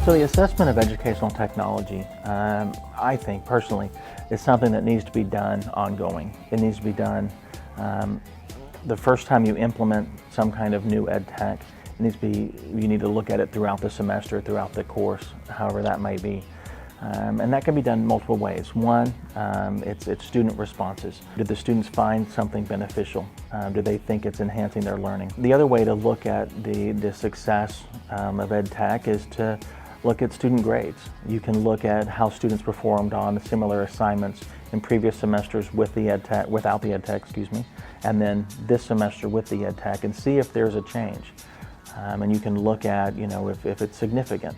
So the assessment of educational technology, I think personally, is something that needs to be done ongoing. It needs to be done the first time you implement some kind of new ed tech. It needs to be, you need to look at it throughout the semester, throughout the course, however that may be. And that can be done multiple ways. One, it's student responses. Did the students find something beneficial? Do they think it's enhancing their learning? The other way to look at the success of ed tech is to look at student grades. You can look at how students performed on similar assignments in previous semesters with the ed tech, without the ed tech, and then this semester with the ed tech, and see if there's a change. And you can look at, if it's significant.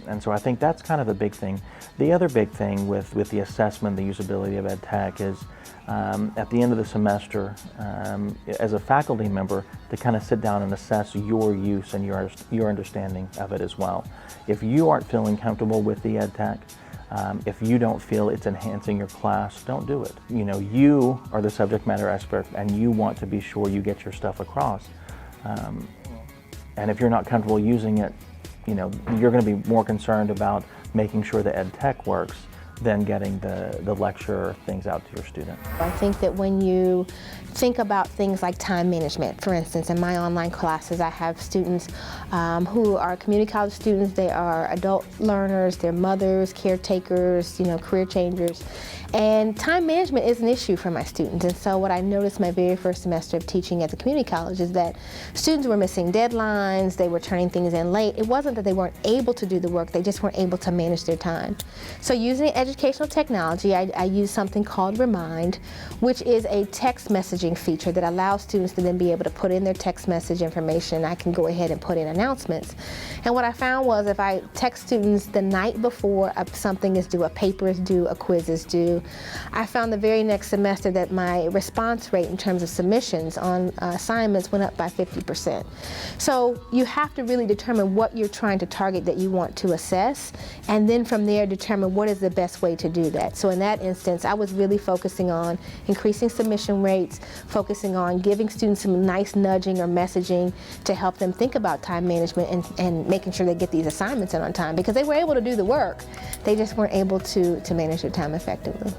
And so I think that's kind of the big thing. The other big thing with the assessment, the usability of ed tech is at the end of the semester, as a faculty member, to kind of sit down and assess your use and your understanding of it as well. If you aren't feeling comfortable with the ed tech, if you don't feel it's enhancing your class, don't do it. You are the subject matter expert and you want to be sure you get your stuff across. And if you're not comfortable using it, you're going to be more concerned about making sure the ed tech works than getting the lecture or things out to your student. I think that when you think about things like time management, for instance, in my online classes, I have students who are community college students. They are adult learners, they're mothers, caretakers, career changers. And time management is an issue for my students. And so what I noticed my very first semester of teaching at the community college is that students were missing deadlines, they were turning things in late. It wasn't that they weren't able to do the work, they just weren't able to manage their time. So using educational technology, I use something called Remind, which is a text messaging feature that allows students to then be able to put in their text message information. I can go ahead and put in announcements. And what I found was if I text students the night before something is due, a paper is due, a quiz is due, I found the very next semester that my response rate in terms of submissions on assignments went up by 50%. So you have to really determine what you're trying to target that you want to assess, and then from there determine what is the best way to do that. So in that instance, I was really focusing on increasing submission rates, focusing on giving students some nice nudging or messaging to help them think about time management and making sure they get these assignments in on time, because they were able to do the work, they just weren't able to manage their time effectively.